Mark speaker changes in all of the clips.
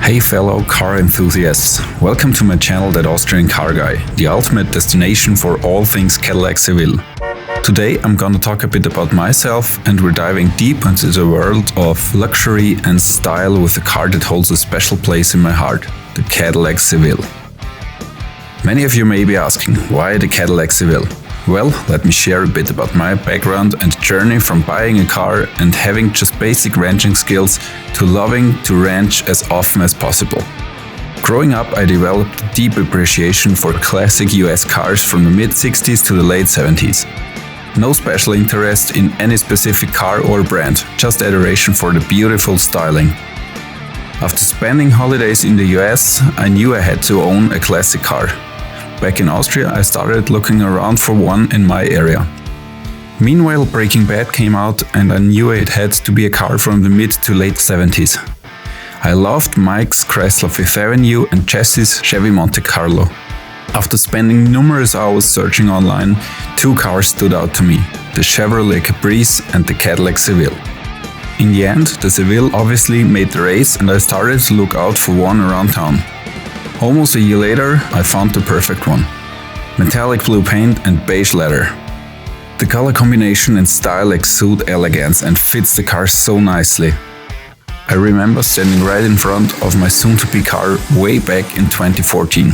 Speaker 1: Hey fellow car enthusiasts, welcome to my channel That Austrian Car Guy, the ultimate destination for all things Cadillac Seville. Today I'm gonna talk a bit about myself, and we're diving deep into the world of luxury and style with a car that holds a special place in my heart, the Cadillac Seville. Many of you may be asking, why the Cadillac Seville? Well, let me share a bit about my background and journey from buying a car and having just basic ranching skills to loving to ranch as often as possible. Growing up, I developed a deep appreciation for classic US cars from the mid-60s to the late 70s. No special interest in any specific car or brand, just adoration for the beautiful styling. After spending holidays in the US, I knew I had to own a classic car. Back in Austria, I started looking around for one in my area. Meanwhile, Breaking Bad came out and I knew it had to be a car from the mid to late 70s. I loved Mike's Chrysler Fifth Avenue and Jesse's Chevy Monte Carlo. After spending numerous hours searching online, two cars stood out to me, the Chevrolet Caprice and the Cadillac Seville. In the end, the Seville obviously made the race and I started to look out for one around town. Almost a year later, I found the perfect one. Metallic blue paint and beige leather. The color combination and style exude elegance and fits the car so nicely. I remember standing right in front of my soon-to-be car way back in 2014.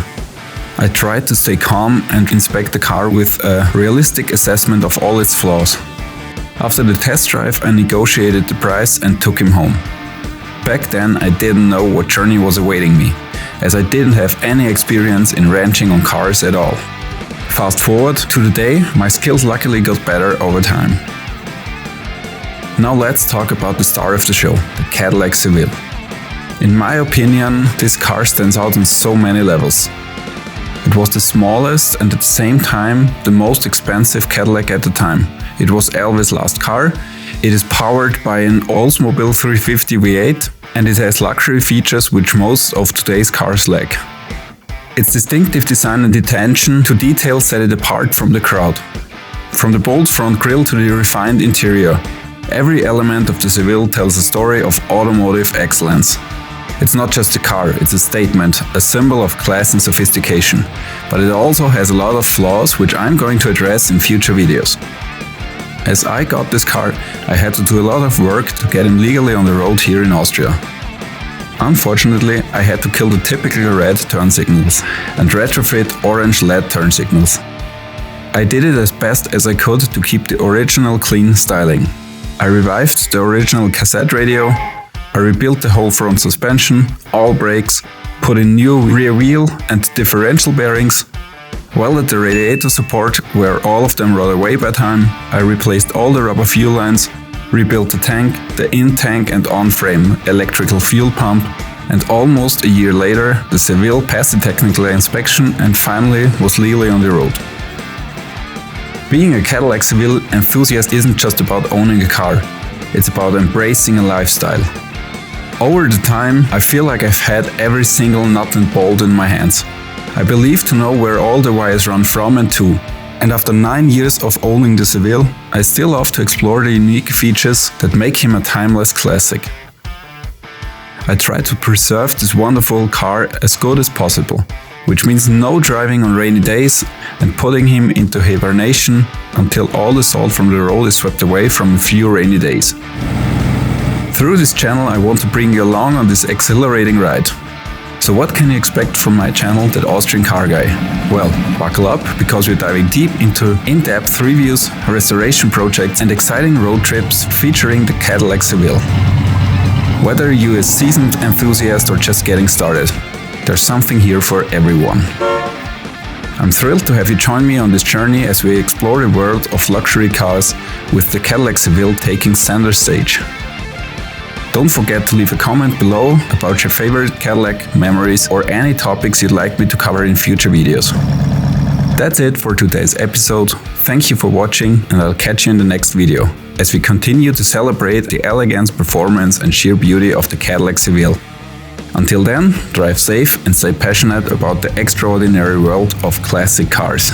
Speaker 1: I tried to stay calm and inspect the car with a realistic assessment of all its flaws. After the test drive, I negotiated the price and took him home. Back then, I didn't know what journey was awaiting me, as I didn't have any experience in ranching on cars at all. Fast forward to the day, my skills luckily got better over time. Now let's talk about the star of the show, the Cadillac Seville. In my opinion, this car stands out on so many levels. It was the smallest and at the same time the most expensive Cadillac at the time. It was Elvis' last car. It is powered by an Oldsmobile 350 V8 and it has luxury features which most of today's cars lack. Its distinctive design and attention to detail set it apart from the crowd. From the bold front grille to the refined interior, every element of the Seville tells a story of automotive excellence. It's not just a car, it's a statement, a symbol of class and sophistication. But it also has a lot of flaws which I'm going to address in future videos. As I got this car, I had to do a lot of work to get him legally on the road here in Austria. Unfortunately, I had to kill the typical red turn signals and retrofit orange LED turn signals. I did it as best as I could to keep the original clean styling. I revived the original cassette radio, I rebuilt the whole front suspension, all brakes, put in new rear wheel and differential bearings, welded the radiator support where all of them rot away by time, I replaced all the rubber fuel lines, rebuilt the tank, the in-tank and on-frame electrical fuel pump, and almost a year later, the Seville passed the technical inspection and finally was legally on the road. Being a Cadillac Seville enthusiast isn't just about owning a car, it's about embracing a lifestyle. Over the time, I feel like I've had every single nut and bolt in my hands. I believe to know where all the wires run from and to. And after 9 years of owning the Seville, I still love to explore the unique features that make him a timeless classic. I try to preserve this wonderful car as good as possible, which means no driving on rainy days and putting him into hibernation until all the salt from the road is swept away from a few rainy days. Through this channel, I want to bring you along on this exhilarating ride. So what can you expect from my channel, That Austrian Car Guy? Well, buckle up, because we're diving deep into in-depth reviews, restoration projects and exciting road trips featuring the Cadillac Seville. Whether you're a seasoned enthusiast or just getting started, there's something here for everyone. I'm thrilled to have you join me on this journey as we explore the world of luxury cars with the Cadillac Seville taking center stage. Don't forget to leave a comment below about your favorite Cadillac memories or any topics you'd like me to cover in future videos. That's it for today's episode. Thank you for watching and I'll catch you in the next video as we continue to celebrate the elegance, performance and sheer beauty of the Cadillac Seville. Until then, drive safe and stay passionate about the extraordinary world of classic cars.